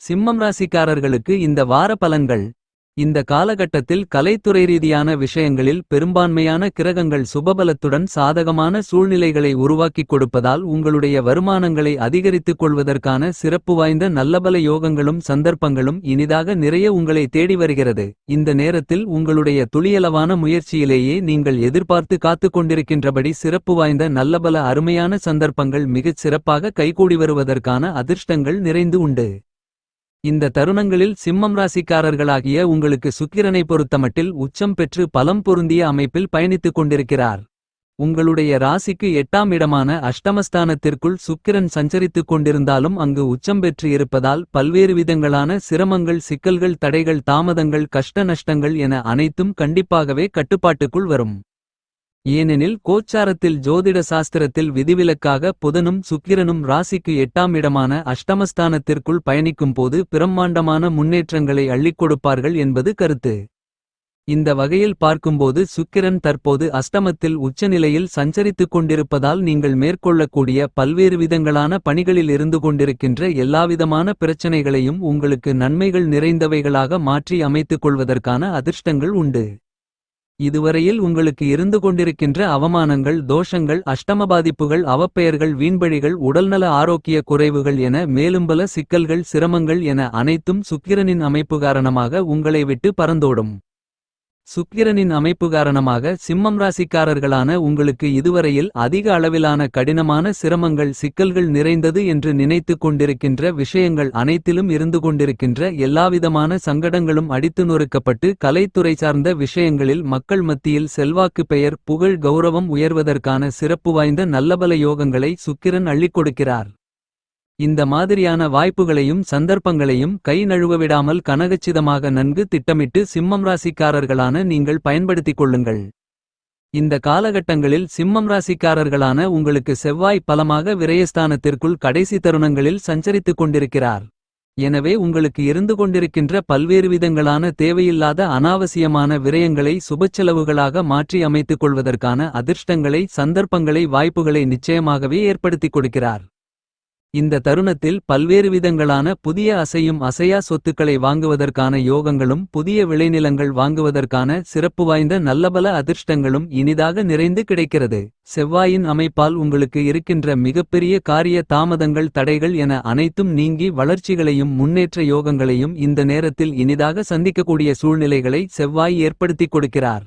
சிம்மம் ராசிக்காரர்களுக்கு இந்த வார பலன்கள். இந்த காலகட்டத்தில் கலைத்துறை ரீதியான விஷயங்களில் பெரும்பான்மையான கிரகங்கள் சுபபலத்துடன் சாதகமான சூழ்நிலைகளை உருவாக்கிக் கொடுப்பதால் உங்களுடைய வருமானங்களை அதிகரித்துக் கொள்வதற்கான சிறப்பு வாய்ந்த நல்லபல யோகங்களும் சந்தர்ப்பங்களும் இனிதாக நிறைய உங்களை தேடி வருகிறது. இந்த நேரத்தில் உங்களுடைய துளியளவான முயற்சியிலேயே நீங்கள் எதிர்பார்த்து காத்துக் கொண்டிருக்கின்றபடி சிறப்பு வாய்ந்த நல்லபல அருமையான சந்தர்ப்பங்கள் மிகச் சிறப்பாக கைகூடி வருவதற்கான அதிர்ஷ்டங்கள் நிறைந்து உண்டு. இந்த தருணங்களில் சிம்மம் ராசிக்காரர்களாகிய உங்களுக்கு சுக்கிரனை பொறுத்தமட்டில் உச்சம் பெற்று பலம் பொருந்திய அமைப்பில் பயணித்துக் கொண்டிருக்கிறார். உங்களுடைய ராசிக்கு 8ஆம் இடமான அஷ்டமஸ்தானத்திற்குள் சுக்கிரன் சஞ்சரித்துக் கொண்டிருந்தாலும் அங்கு உச்சம் பெற்று இருப்பதால் பல்வேறு விதங்களான சிரமங்கள், சிக்கல்கள், தடைகள், தாமதங்கள், கஷ்ட நஷ்டங்கள் என அனைத்தும் கண்டிப்பாகவே கட்டுப்பாட்டுக்குள் வரும். ஏனெனில் கோச்சாரத்தில் ஜோதிட சாஸ்திரத்தில் விதிவிலக்காக புதனும் சுக்கிரனும் ராசிக்கு 8ஆம் இடமான அஷ்டமஸ்தானத்திற்குள் பயணிக்கும் போது பிரம்மாண்டமான முன்னேற்றங்களை அள்ளிக் கொடுப்பார்கள் என்பது கருத்து. இந்த வகையில் பார்க்கும்போது சுக்கிரன் தற்போது அஷ்டமத்தில் உச்சநிலையில் சஞ்சரித்துக் கொண்டிருப்பதால் நீங்கள் மேற்கொள்ளக்கூடிய பல்வேறு விதங்களான பணிகளில் இருந்து கொண்டிருக்கின்ற எல்லாவிதமான பிரச்சனைகளையும் உங்களுக்கு நன்மைகள் நிறைந்தவைகளாக மாற்றி அமைத்துக் கொள்வதற்கான அதிர்ஷ்டங்கள் உண்டு. இதுவரையில் உங்களுக்கு இருந்து கொண்டிருக்கின்ற அவமானங்கள், தோஷங்கள், அஷ்டம பாதிப்புகள், அவப்பெயர்கள், வீண்பழிகள், உடல்நல ஆரோக்கிய குறைவுகள் என மேலும் பல சிக்கல்கள், சிரமங்கள் என அனைத்தும் சுக்கிரனின் அமைப்பு காரணமாக உங்களை விட்டு பறந்தோடும். சுக்கிரனின் அமைப்பு காரணமாக சிம்மம் ராசிக்காரர்களான உங்களுக்கு இதுவரையில் அதிக அளவிலான கடினமான சிரமங்கள், சிக்கல்கள் நிறைந்தது என்று நினைத்துக் கொண்டிருக்கின்ற விஷயங்கள் அனைத்திலும் இருந்து கொண்டிருக்கின்ற எல்லாவிதமான சங்கடங்களும் அடித்து நொறுக்கப்பட்டு கலைத்துறை சார்ந்த விஷயங்களில் மக்கள் மத்தியில் செல்வாக்கு, பெயர், புகழ், கௌரவம் உயர்வதற்கான சிறப்பு வாய்ந்த நல்லபல யோகங்களை சுக்கிரன் அள்ளிக் கொடுக்கிறார். இந்த மாதிரியான வாய்ப்புகளையும் சந்தர்ப்பங்களையும் கை நழுவவிடாமல் கனகச்சிதமாக நன்கு திட்டமிட்டு சிம்மம் ராசிக்காரர்களான நீங்கள் பயன்படுத்திக் கொள்ளுங்கள். இந்த காலகட்டங்களில் சிம்மம் ராசிக்காரர்களான உங்களுக்கு செவ்வாய் பலமாக விரயஸ்தானத்திற்குள் கடைசி தருணங்களில் சஞ்சரித்துக் கொண்டிருக்கிறார். எனவே உங்களுக்கு இருந்து கொண்டிருக்கின்ற பல்வேறு விதங்களான தேவையில்லாத அனாவசியமான விரயங்களை சுபச்செலவுகளாக மாற்றி அமைத்துக் கொள்வதற்கான அதிர்ஷ்டங்களை, சந்தர்ப்பங்களை, வாய்ப்புகளை நிச்சயமாகவே ஏற்படுத்திக் கொடுக்கிறார். இந்த தருணத்தில் பல்வேறு விதங்களான புதிய அசையும் அசையா சொத்துக்களை வாங்குவதற்கான யோகங்களும் புதிய விளைநிலங்கள் வாங்குவதற்கான சிறப்பு வாய்ந்த நல்லபல அதிர்ஷ்டங்களும் இனிதாக நிறைந்து கிடைக்கிறது. செவ்வாயின் அமைப்பால் உங்களுக்கு இருக்கின்ற மிகப்பெரிய காரிய தாமதங்கள், தடைகள் என அனைத்தும் நீங்கி வளர்ச்சிகளையும் முன்னேற்ற யோகங்களையும் இந்த நேரத்தில் இனிதாக சந்திக்கக்கூடிய சூழ்நிலைகளை செவ்வாய் ஏற்படுத்திக் கொடுக்கிறார்.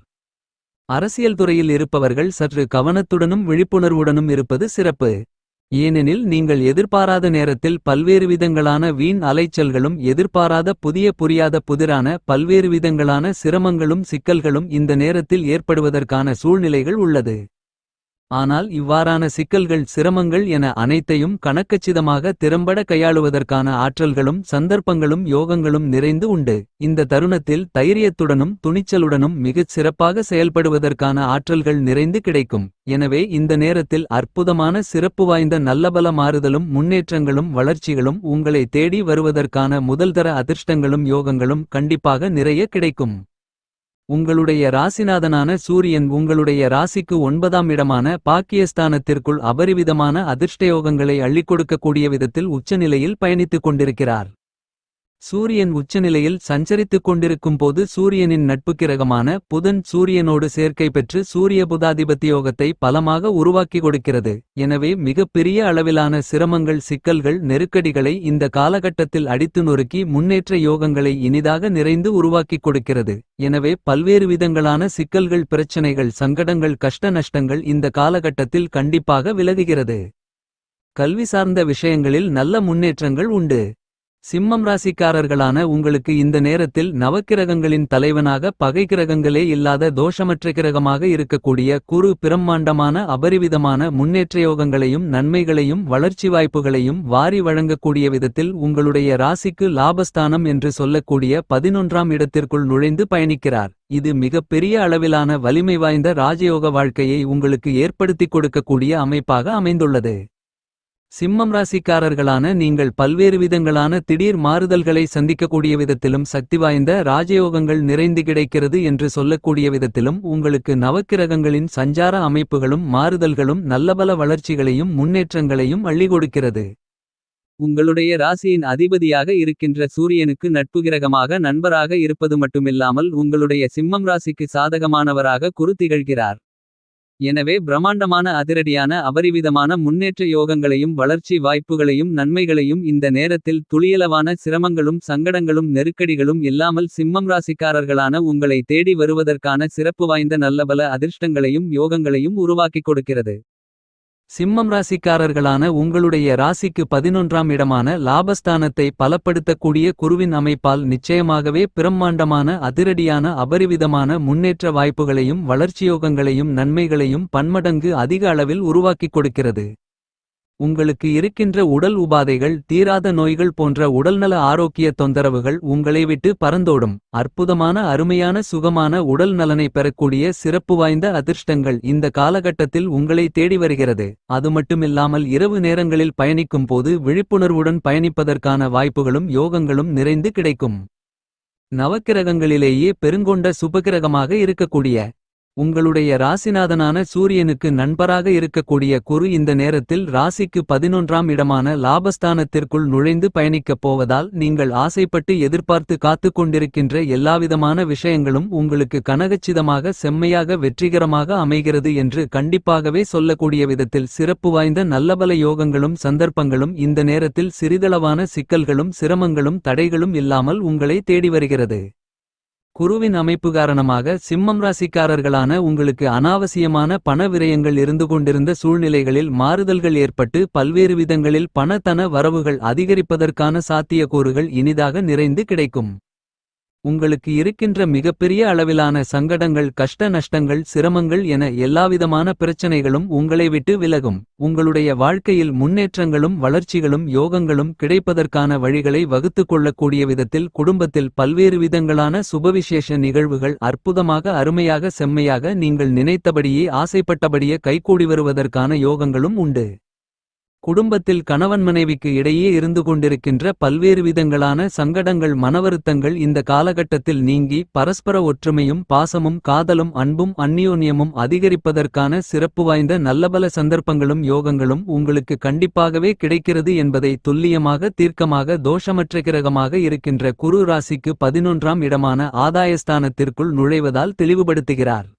அரசியல் துறையில் இருப்பவர்கள் சற்று கவனத்துடனும் விழிப்புணர்வுடனும் இருப்பது சிறப்பு. ஏனெனில் நீங்கள் எதிர்பாராத நேரத்தில் பல்வேறு விதங்களான வீண் அலைச்சல்களும் எதிர்பாராத புதிய புரியாத புதிரான பல்வேறு விதங்களான சிரமங்களும் சிக்கல்களும் இந்த நேரத்தில் ஏற்படுவதற்கான சூழ்நிலைகள் உள்ளது. ஆனால் இவ்வாறான சிக்கல்கள், சிரமங்கள் என அனைத்தையும் கணக்கச்சிதமாக திறம்பட கையாளுவதற்கான ஆற்றல்களும் சந்தர்ப்பங்களும் யோகங்களும் நிறைந்து உண்டு. இந்த தருணத்தில் தைரியத்துடனும் துணிச்சலுடனும் மிகச் சிறப்பாக செயல்படுவதற்கான ஆற்றல்கள் நிறைந்து கிடைக்கும். எனவே இந்த நேரத்தில் அற்புதமான சிறப்பு வாய்ந்த நல்லபல மாறுதலும் முன்னேற்றங்களும் வளர்ச்சிகளும் உங்களை தேடி வருவதற்கான முதல்தர அதிர்ஷ்டங்களும் யோகங்களும் கண்டிப்பாக நிறைய கிடைக்கும். உங்களுடைய ராசிநாதனான சூரியன் உங்களுடைய ராசிக்கு 9ஆம் இடமான பாக்கியஸ்தானத்திற்குள் அபரிவிதமான அதிர்ஷ்டயோகங்களை அள்ளிக் கொடுக்கக்கூடிய விதத்தில் உச்சநிலையில் பயணித்துக் கொண்டிருக்கிறார். சூரியன் உச்சநிலையில் சஞ்சரித்துக் கொண்டிருக்கும் போது சூரியனின் நட்பு கிரகமான புதன் சூரியனோடு சேர்க்கை பெற்று சூரிய புதாதிபத்தியோகத்தை பலமாக உருவாக்கி கொடுக்கிறது. எனவே மிகப்பெரிய அளவிலான சிரமங்கள், சிக்கல்கள், நெருக்கடிகளை இந்த காலகட்டத்தில் அடித்து நொறுக்கி முன்னேற்ற யோகங்களை இனிதாக நிறைந்து உருவாக்கிக் கொடுக்கிறது. எனவே பல்வேறு விதங்களான சிக்கல்கள், பிரச்சனைகள், சங்கடங்கள், கஷ்ட நஷ்டங்கள் இந்த காலகட்டத்தில் கண்டிப்பாக விலகுகிறது. கல்வி சார்ந்த விஷயங்களில் நல்ல முன்னேற்றங்கள் உண்டு. சிம்மம் ராசிக்காரர்களான உங்களுக்கு இந்த நேரத்தில் நவக்கிரகங்களின் தலைவனாக பகை கிரகங்களே இல்லாத தோஷமற்ற கிரகமாக இருக்கக்கூடிய குரு பிரம்மாண்டமான அபரிவிதமான முன்னேற்றயோகங்களையும் நன்மைகளையும் வளர்ச்சி வாய்ப்புகளையும் வாரி வழங்கக்கூடிய விதத்தில் உங்களுடைய ராசிக்கு லாபஸ்தானம் என்று சொல்லக்கூடிய 11ஆம் இடத்திற்குள் நுழைந்து பயணிக்கிறார். இது மிகப்பெரிய அளவிலான வலிமை வாய்ந்த ராஜயோக வாழ்க்கையை உங்களுக்கு ஏற்படுத்திக் கொடுக்கக்கூடிய அமைப்பாக அமைந்துள்ளது. சிம்மம் ராசிக்காரர்களான நீங்கள் பல்வேறு விதங்களான திடீர் மாறுதல்களை சந்திக்கக்கூடிய விதத்திலும் சக்தி வாய்ந்த ராஜயோகங்கள் நிறைந்து கிடைக்கிறது என்று சொல்லக்கூடிய விதத்திலும் உங்களுக்கு நவக்கிரகங்களின் சஞ்சார அமைப்புகளும் மாறுதல்களும் நல்லபல வளர்ச்சிகளையும் முன்னேற்றங்களையும் அள்ளி கொடுக்கிறது. உங்களுடைய ராசியின் அதிபதியாக இருக்கின்ற சூரியனுக்கு நட்புகிரகமாக நண்பராக இருப்பது மட்டுமில்லாமல் உங்களுடைய சிம்மம் ராசிக்கு சாதகமானவராக குரு திகழ்கிறார். எனவே பிரம்மாண்டமான அதிரடியான அபரிவிதமான முன்னேற்ற யோகங்களையும் வளர்ச்சி வாய்ப்புகளையும் நன்மைகளையும் இந்த நேரத்தில் துளியளவான சிரமங்களும் சங்கடங்களும் நெருக்கடிகளும் இல்லாமல் சிம்மம் ராசிக்காரர்களான உங்களை தேடி வருவதற்கான சிறப்பு வாய்ந்த நல்லபல அதிர்ஷ்டங்களையும் யோகங்களையும் உருவாக்கிக் கொடுக்கிறது. சிம்மம் ராசிக்காரர்களான உங்களுடைய ராசிக்கு 11ஆம் இடமான லாபஸ்தானத்தை பலப்படுத்தக்கூடிய குருவின் அமைப்பால் நிச்சயமாகவே பிரம்மாண்டமான அதிரடியான அபரிவிதமான முன்னேற்ற வாய்ப்புகளையும் வளர்ச்சியோகங்களையும் நன்மைகளையும் பன்மடங்கு அதிக அளவில் உருவாக்கிக் கொடுக்கிறது. உங்களுக்கு இருக்கின்ற உடல் உபாதைகள் தீராத நோய்கள் போன்ற உடல்நல ஆரோக்கிய தொந்தரவுகள் உங்களை விட்டு பறந்தோடும். அற்புதமான அருமையான சுகமான உடல் நலனை பெறக்கூடிய சிறப்பு வாய்ந்த அதிர்ஷ்டங்கள் இந்த காலகட்டத்தில் உங்களை தேடி வருகிறது. அது மட்டுமில்லாமல் இரவு நேரங்களில் பயணிக்கும் போது விழிப்புணர்வுடன் பயணிப்பதற்கான வாய்ப்புகளும் யோகங்களும் நிறைந்து கிடைக்கும். நவக்கிரகங்களிலேயே பெருங்கொண்ட சுபகிரகமாக இருக்கக்கூடிய உங்களுடைய ராசிநாதனான சூரியனுக்கு நண்பராக இருக்கக்கூடிய குரு இந்த நேரத்தில் ராசிக்கு 11ஆம் இடமான லாபஸ்தானத்திற்குள் நுழைந்து பயணிக்கப் போவதால் நீங்கள் ஆசைப்பட்டு எதிர்பார்த்து காத்துக் கொண்டிருக்கின்ற எல்லாவிதமான விஷயங்களும் உங்களுக்கு கனகச்சிதமாக செம்மையாக வெற்றிகரமாக அமைகிறது என்று கண்டிப்பாகவே சொல்லக்கூடிய விதத்தில் சிறப்பு வாய்ந்த நல்லபல யோகங்களும் சந்தர்ப்பங்களும் இந்த நேரத்தில் சிறிதளவான சிக்கல்களும் சிரமங்களும் தடைகளும் இல்லாமல் உங்களை தேடி வருகிறது. குருவின் அமைப்பு காரணமாக சிம்மம் ராசிக்காரர்களான உங்களுக்கு அனாவசியமான பண விரயங்கள் இருந்து கொண்டிருந்த சூழ்நிலைகளில் மாறுதல்கள் ஏற்பட்டு பல்வேறு விதங்களில் பண வரவுகள் அதிகரிப்பதற்கான சாத்தியக்கூறுகள் இனிதாக நிறைந்து கிடைக்கும். உங்களுக்கு இருக்கின்ற மிகப்பெரிய அளவிலான சங்கடங்கள் கஷ்ட நஷ்டங்கள் சிரமங்கள் என எல்லாவிதமான பிரச்சனைகளும் உங்களை விட்டு விலகும். உங்களுடைய வாழ்க்கையில் முன்னேற்றங்களும் வளர்ச்சிகளும் யோகங்களும் கிடைப்பதற்கான வழிகளை வகுத்து கொள்ளக்கூடிய விதத்தில் குடும்பத்தில் பல்வேறு விதங்களான சுபவிசேஷ நிகழ்வுகள் அற்புதமாக அருமையாக செம்மையாக நீங்கள் நினைத்தபடியே ஆசைப்பட்டபடியே கைகூடி வருவதற்கான யோகங்களும் உண்டு. குடும்பத்தில் கணவன் மனைவிக்கு இடையே இருந்து கொண்டிருக்கின்ற பல்வேறு விதங்களான சங்கடங்கள் மனவருத்தங்கள் இந்த காலகட்டத்தில் நீங்கி பரஸ்பர ஒற்றுமையும் பாசமும் காதலும் அன்பும் அந்நியோன்யமும் அதிகரிப்பதற்கான சிறப்பு வாய்ந்த நல்லபல சந்தர்ப்பங்களும் யோகங்களும் உங்களுக்கு கண்டிப்பாகவே கிடைக்கிறது என்பதை துல்லியமாக தீர்க்கமாக தோஷமற்ற கிரகமாக இருக்கின்ற குரு ராசிக்கு 11ஆம் இடமான ஆதாயஸ்தானத்திற்குள் நுழைவதால் தெளிவுபடுத்துகிறார்.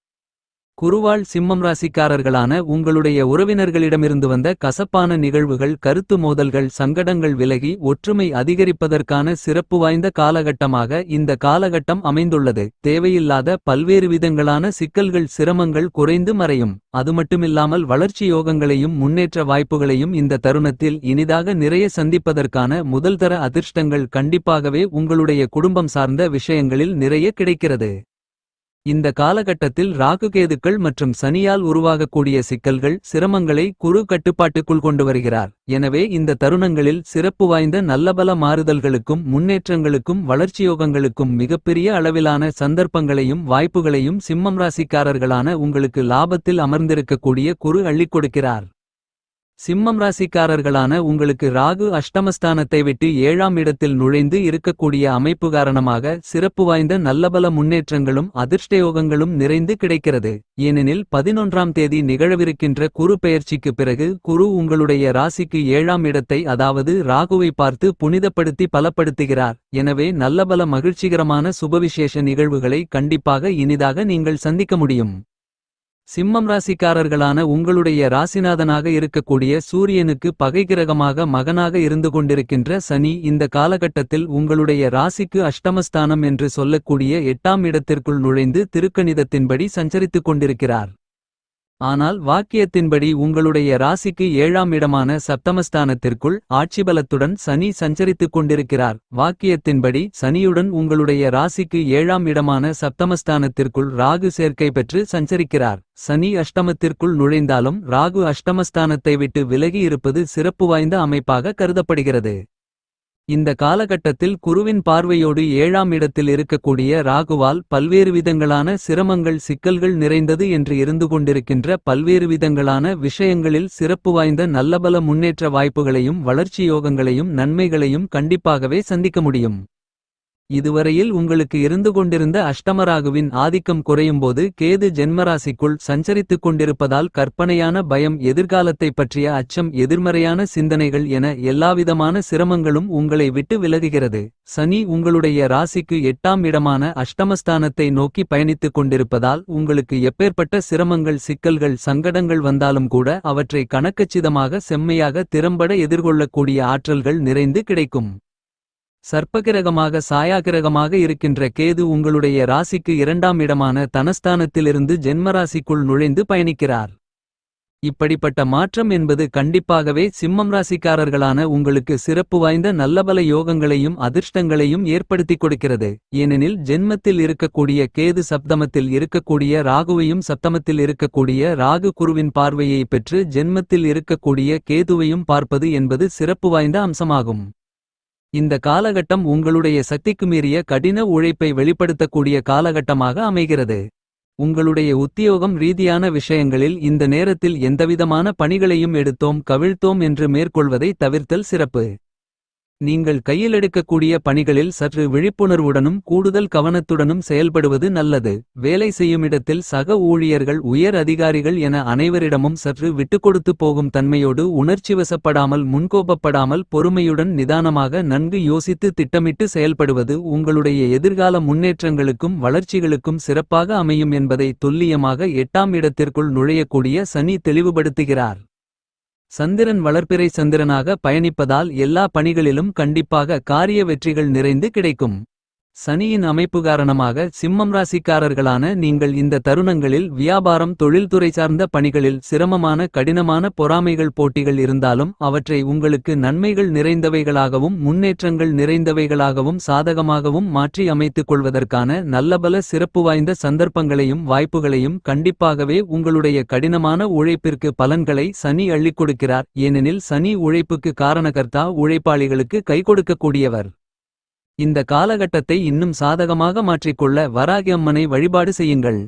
குருவாள் சிம்மம் ராசிக்காரர்களான உங்களுடைய உறவினர்களிடமிருந்து வந்த கசப்பான நிகழ்வுகள் கருத்து மோதல்கள் சங்கடங்கள் விலகி ஒற்றுமை அதிகரிப்பதற்கான சிறப்பு வாய்ந்த காலகட்டமாக இந்த காலகட்டம் அமைந்துள்ளது. தேவையில்லாத பல்வேறு விதங்களான சிக்கல்கள் சிரமங்கள் குறைந்து மறையும். அது மட்டுமில்லாமல் வளர்ச்சி யோகங்களையும் முன்னேற்ற வாய்ப்புகளையும் இந்த தருணத்தில் இனிதாக நிறைய சந்திப்பதற்கான முதல்தர அதிர்ஷ்டங்கள் கண்டிப்பாகவே உங்களுடைய குடும்பம் சார்ந்த விஷயங்களில் நிறைய கிடைக்கிறது. இந்த காலகட்டத்தில் ராகுகேதுக்கள் மற்றும் சனியால் உருவாகக்கூடிய சிக்கல்கள் சிரமங்களை குரு கட்டுப்பாட்டுக்குள் கொண்டு வருகிறார். எனவே இந்த தருணங்களில் சிறப்பு வாய்ந்த நல்லபல மாறுதல்களுக்கும் முன்னேற்றங்களுக்கும் வளர்ச்சியோகங்களுக்கும் மிகப்பெரிய அளவிலான சந்தர்ப்பங்களையும் வாய்ப்புகளையும் சிம்மம் ராசிக்காரர்களான உங்களுக்கு லாபத்தில் அமர்ந்திருக்கக்கூடிய குரு அள்ளிக் கொடுக்கிறார். சிம்மம் ராசிக்காரர்களான உங்களுக்கு ராகு அஷ்டமஸ்தானத்தை விட்டு 7ஆம் இடத்தில் நுழைந்து இருக்கக்கூடிய அமைப்பு காரணமாக சிறப்பு வாய்ந்த நல்லபல முன்னேற்றங்களும் அதிர்ஷ்டயோகங்களும் நிறைந்து கிடைக்கிறது. ஏனெனில் 11ஆம் தேதி நிகழவிருக்கின்ற குரு பெயர்ச்சிக்கு பிறகு குரு உங்களுடைய ராசிக்கு 7ஆம் இடத்தை அதாவது ராகுவை பார்த்து புனிதப்படுத்தி பலப்படுத்துகிறார். எனவே நல்லபல மகிழ்ச்சிகரமான சுபவிசேஷ நிகழ்வுகளை கண்டிப்பாக இனிதாக நீங்கள் சந்திக்க முடியும். சிம்மம் ராசிக்காரர்களான உங்களுடைய ராசிநாதனாக இருக்கக்கூடிய சூரியனுக்கு பகைகிரகமாக மகனாக இருந்து கொண்டிருக்கின்ற சனி இந்த காலகட்டத்தில் உங்களுடைய ராசிக்கு அஷ்டமஸ்தானம் என்று சொல்லக்கூடிய 8ஆம் இடத்திற்குள் நுழைந்து திருக்கணிதத்தின்படி சஞ்சரித்துக் கொண்டிருக்கிறார். ஆனால் வாக்கியத்தின்படி உங்களுடைய ராசிக்கு 7ஆம் இடமான சப்தமஸ்தானத்திற்குள் ஆட்சிபலத்துடன் சனி சஞ்சரித்துக் கொண்டிருக்கிறார். வாக்கியத்தின்படி சனியுடன் உங்களுடைய ராசிக்கு 7ஆம் இடமான சப்தமஸ்தானத்திற்குள் ராகு சேர்க்கை பெற்று சஞ்சரிக்கிறார். சனி அஷ்டமத்திற்குள் நுழைந்தாலும் ராகு அஷ்டமஸ்தானத்தை விட்டு விலகி இருப்பது சிறப்பு வாய்ந்த அமைப்பாக கருதப்படுகிறது. இந்த காலகட்டத்தில் குருவின் பார்வையோடு 7ஆம் இடத்தில் இருக்கக்கூடிய ராகுவால் பல்வேறு விதங்களான சிரமங்கள் சிக்கல்கள் நிறைந்தது என்று இருந்து கொண்டிருக்கின்ற பல்வேறு விதங்களான விஷயங்களில் சிறப்பு வாய்ந்த நல்லபல முன்னேற்ற வாய்ப்புகளையும் வளர்ச்சி யோகங்களையும் நன்மைகளையும் கண்டிப்பாகவே சந்திக்க முடியும். இதுவரையில் உங்களுக்கு இருந்து கொண்டிருந்த அஷ்டமராகுவின் ஆதிக்கம் குறையும்போது கேது ஜென்மராசிக்குள் சஞ்சரித்துக் கொண்டிருப்பதால் கற்பனையான பயம், எதிர்காலத்தை பற்றிய அச்சம், எதிர்மறையான சிந்தனைகள் என எல்லாவிதமான சிரமங்களும் உங்களை விட்டு விலகுகிறது. சனி உங்களுடைய ராசிக்கு 8ஆம் இடமான அஷ்டமஸ்தானத்தை நோக்கி பயணித்துக் கொண்டிருப்பதால் உங்களுக்கு எப்பேற்பட்ட சிரமங்கள், சிக்கல்கள், சங்கடங்கள் வந்தாலும் கூட அவற்றை கணக்கச்சிதமாக, செம்மையாக, திறம்பட எதிர்கொள்ளக்கூடிய ஆற்றல்கள் நிறைந்து கிடைக்கும். சர்ப்பகிரகமாக, சாயாகிரகமாக இருக்கின்ற கேது உங்களுடைய ராசிக்கு 2ஆம் இடமான தனஸ்தானத்திலிருந்து ஜென்மராசிக்குள் நுழைந்து பயணிக்கிறார். இப்படிப்பட்ட மாற்றம் என்பது கண்டிப்பாகவே சிம்மம் ராசிக்காரர்களான உங்களுக்கு சிறப்பு வாய்ந்த நல்லபல யோகங்களையும் அதிர்ஷ்டங்களையும் ஏற்படுத்திக் கொடுக்கிறது. ஏனெனில் ஜென்மத்தில் இருக்கக்கூடிய கேது சப்தமத்தில் இருக்கக்கூடிய ராகுவையும், சப்தமத்தில் இருக்கக்கூடிய ராகு குருவின் பார்வையை பெற்று ஜென்மத்தில் இருக்கக்கூடிய கேதுவையும் பார்ப்பது என்பது சிறப்பு வாய்ந்த அம்சமாகும். இந்த காலகட்டம் உங்களுடைய சக்திக்கு மீறிய கடின உழைப்பை வெளிப்படுத்தக்கூடிய காலகட்டமாக அமைகிறது. உங்களுடைய உத்தியோகம் ரீதியான விஷயங்களில் இந்த நேரத்தில் எந்தவிதமான பணிகளையும் எடுத்தோம் கவிழ்த்தோம் என்று மேற்கொள்வதை தவிர்த்தல் சிறப்பு. நீங்கள் கையில் எடுக்கக்கூடிய பணிகளில் சற்று விழிப்புணர்வுடனும் கூடுதல் கவனத்துடனும் செயல்படுவது நல்லது. வேலை செய்யுமிடத்தில் சக ஊழியர்கள், உயர் அதிகாரிகள் என அனைவரிடமும் சற்று விட்டுக்கொடுத்து போகும் தன்மையோடு உணர்ச்சிவசப்படாமல், முன்கோபப்படாமல், பொறுமையுடன், நிதானமாக, நன்கு யோசித்து திட்டமிட்டு செயல்படுவது உங்களுடைய எதிர்கால முன்னேற்றங்களுக்கும் வளர்ச்சிகளுக்கும் சிறப்பாக அமையும் என்பதை துல்லியமாக 8ஆம் இடத்திற்குள் நுழையக்கூடிய சனி தெளிவுபடுத்துகிறார். சந்திரன் வளர்பிறை சந்திரனாக பயணிப்பதால் எல்லா பணிகளிலும் கண்டிப்பாக காரிய வெற்றிகள் நிறைந்து கிடைக்கும். சனியின் அமைப்பு காரணமாக சிம்மம் ராசிக்காரர்களான நீங்கள் இந்த தருணங்களில் வியாபாரம், தொழில்துறை சார்ந்த பணிகளில் சிரமமான, கடினமான பொறாமைகள், போட்டிகள் இருந்தாலும் அவற்றை உங்களுக்கு நன்மைகள் நிறைந்தவைகளாகவும் முன்னேற்றங்கள் நிறைந்தவைகளாகவும் சாதகமாகவும் மாற்றி அமைத்துக் கொள்வதற்கான நல்லபல சிறப்பு வாய்ந்த சந்தர்ப்பங்களையும் வாய்ப்புகளையும் கண்டிப்பாகவே உங்களுடைய கடினமான உழைப்பிற்கு பலன்களை சனி அள்ளிக் கொடுக்கிறார். ஏனெனில் சனி உழைப்புக்கு காரணகர்த்தா, உழைப்பாளிகளுக்கு கை கொடுக்கக்கூடியவர். இந்த காலகட்டத்தை இன்னும் சாதகமாக மாற்றிக்கொள்ள வராகி அம்மனை வழிபாடு செய்யுங்கள்.